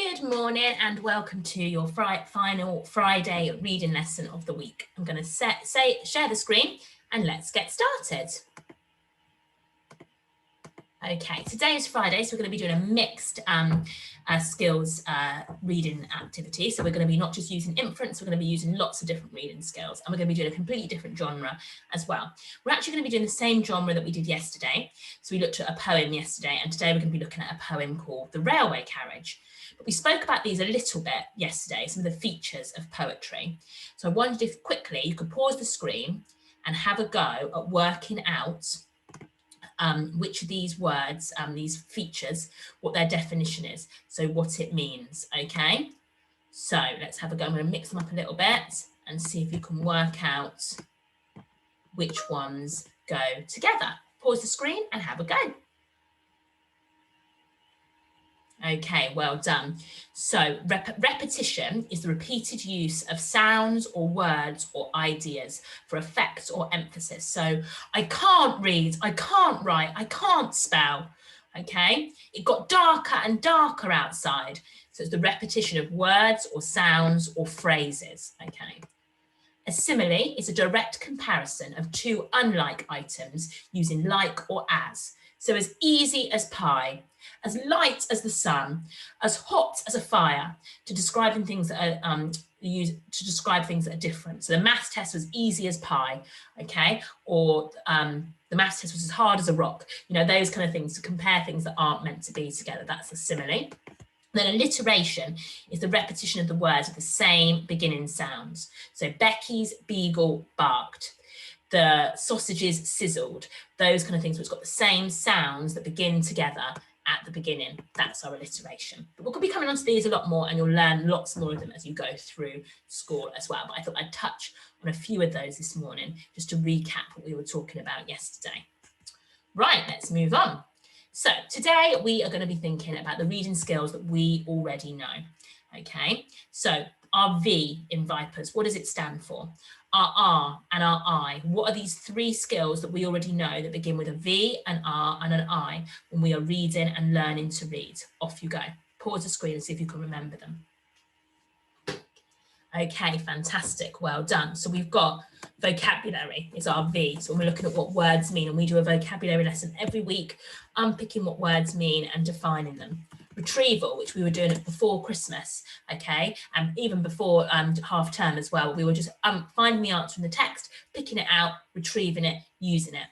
Good morning and welcome to your final Friday reading lesson of the week. I'm going to share the screen and let's get started. Okay, today is Friday, so we're going to be doing a mixed skills reading activity. So we're going to be not just using inference, we're going to be using lots of different reading skills, and we're going to be doing a completely different genre as well. We're actually going to be doing the same genre that we did yesterday. So we looked at a poem yesterday, and today we're going to be looking at a poem called The Railway Carriage. But we spoke about these a little bit yesterday, some of the features of poetry. So I wondered if quickly you could pause the screen and have a go at working out which of these words, these features, what their definition is, so what it means, okay? So let's have a go. I'm going to mix them up a little bit and see if you can work out which ones go together. Pause the screen and have a go. Okay, well done. So repetition is the repeated use of sounds or words or ideas for effect or emphasis. So I can't read, I can't write, I can't spell. Okay, it got darker and darker outside. So it's the repetition of words or sounds or phrases. Okay. A simile is a direct comparison of two unlike items using like or as. So as easy as pie, as light as the sun, as hot as a fire, to describe things that are describe things that are different. So the maths test was easy as pie, okay, or the maths test was as hard as a rock. You know, those kind of things, to compare things that aren't meant to be together. That's a simile. Then alliteration is the repetition of the words with the same beginning sounds. So Becky's beagle barked, the sausages sizzled, those kind of things, which got the same sounds that begin together at the beginning. That's our alliteration. But we'll be coming on to these a lot more, and you'll learn lots more of them as you go through school as well. But I thought I'd touch on a few of those this morning just to recap what we were talking about yesterday. Right, let's move on. So today we are going to be thinking about the reading skills that we already know. Okay, so our V in Vipers, what does it stand for? Our R and our I, what are these three skills that we already know that begin with a V, an R and an I when we are reading and learning to read? Off you go. Pause the screen and see if you can remember them. Okay, fantastic, well done. So we've got vocabulary is our V. So we're looking at what words mean, and we do a vocabulary lesson every week, unpicking what words mean and defining them. Retrieval, which we were doing it before Christmas, okay, and even before half term as well. We were just finding the answer in the text, picking it out, retrieving it, using it.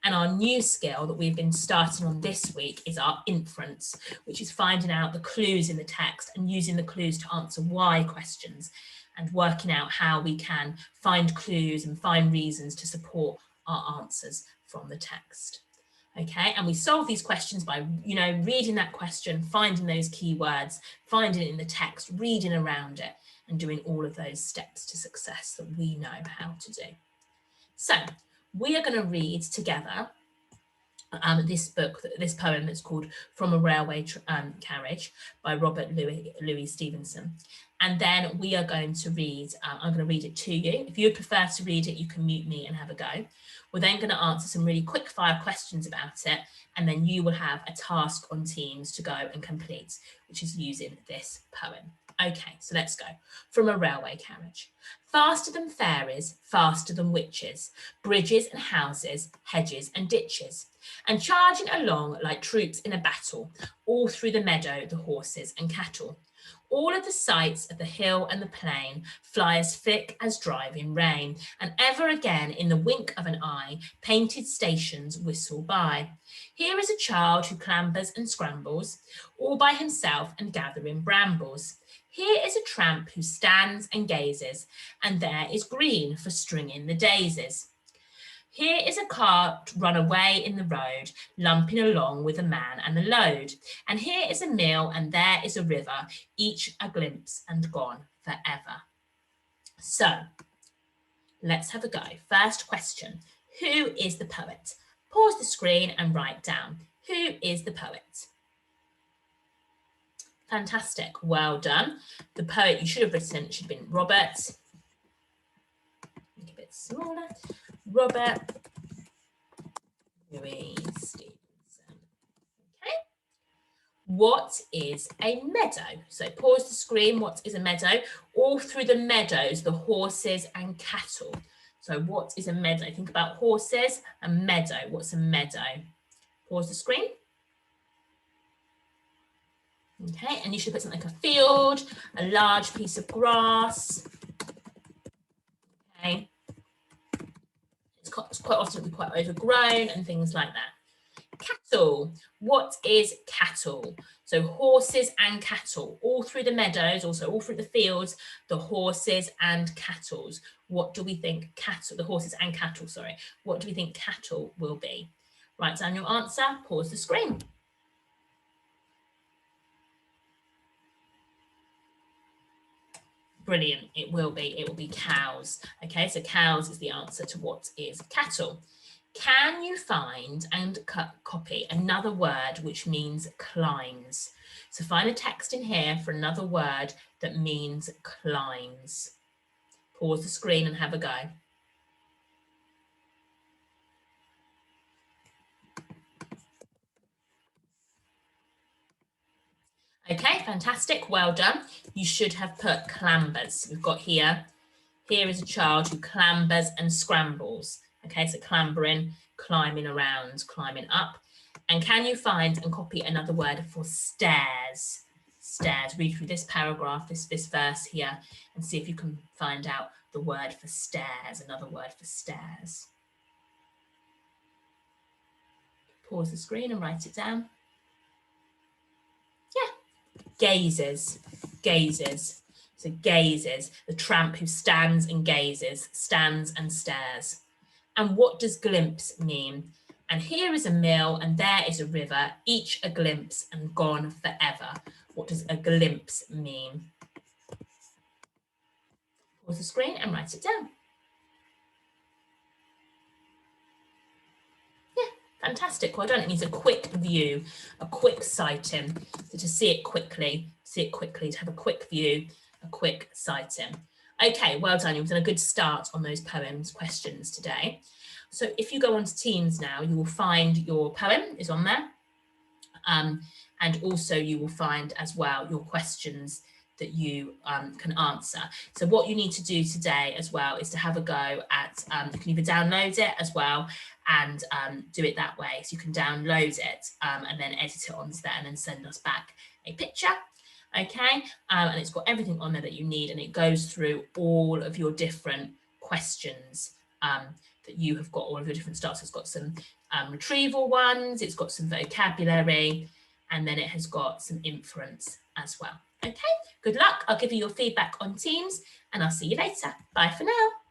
And our new skill that we've been starting on this week is our inference, which is finding out the clues in the text and using the clues to answer why questions, and working out how we can find clues and find reasons to support our answers from the text. Okay, and we solve these questions by, you know, reading that question, finding those keywords, finding it in the text, reading around it, and doing all of those steps to success that we know how to do. So we are going to read together this poem that's called From a Railway Carriage by Robert Louis Stevenson. And then we are going to read, I'm going to read it to you. If you would prefer to read it, you can mute me and have a go. We're then going to answer some really quick fire questions about it, and then you will have a task on Teams to go and complete, which is using this poem. Okay, so let's go. From a railway carriage. Faster than fairies, faster than witches, bridges and houses, hedges and ditches, and charging along like troops in a battle, all through the meadow, the horses and cattle. All of the sights of the hill and the plain fly as thick as driving rain, and ever again in the wink of an eye, painted stations whistle by. Here is a child who clambers and scrambles, all by himself and gathering brambles. Here is a tramp who stands and gazes, and there is green for stringing the daisies. Here is a cart run away in the road, lumping along with a man and a load. And here is a mill, and there is a river, each a glimpse and gone forever. So let's have a go. First question, who is the poet? Pause the screen and write down, who is the poet? Fantastic, well done. The poet you should have written should have been Robert. Make it a bit smaller. Robert Louis Stevenson. Okay. What is a meadow? So pause the screen. What is a meadow? All through the meadows, the horses and cattle. So what is a meadow? Think about horses and meadow. What's a meadow? Pause the screen. Okay, and you should put something like a field, a large piece of grass. Okay, it's quite often quite overgrown and things like that. Cattle. What is cattle? So horses and cattle, all through the meadows, also all through the fields, the horses and cattle. What do we think cattle, the horses and cattle, sorry, what do we think cattle will be? Write down your answer, pause the screen. Brilliant, it will be cows. Okay, so cows is the answer to what is cattle. Can you find and copy another word which means climbs? So find a text in here for another word that means climbs. Pause the screen and have a go. Okay, fantastic, well done. You should have put clambers. We've got here is a child who clambers and scrambles. Okay, so clambering, climbing around, climbing up. And can you find and copy another word for stairs? Stairs. Read through this paragraph, this verse here, and see if you can find out the word for stairs, another word for stairs. Pause the screen and write it down. Yeah, gazes, gazes. So gazes, the tramp who stands and gazes, stands and stares. And what does glimpse mean? And here is a mill and there is a river, each a glimpse and gone forever. What does a glimpse mean? Pause the screen and write it down. Yeah, fantastic, well done. It means a quick view, a quick sighting. So to see it quickly, to have a quick view, a quick sighting. Okay, well done. You've done a good start on those poems questions today. So if you go on to Teams now, you will find your poem is on there. And also you will find as well your questions that you can answer. So what you need to do today as well is to have a go at, you can either download it as well and do it that way. So you can download it and then edit it onto there and then send us back a picture. Okay, and it's got everything on there that you need and it goes through all of your different questions that you have got, all of your different styles. So it's got some retrieval ones, it's got some vocabulary, and then it has got some inference as well. Okay, good luck. I'll give you your feedback on Teams and I'll see you later. Bye for now.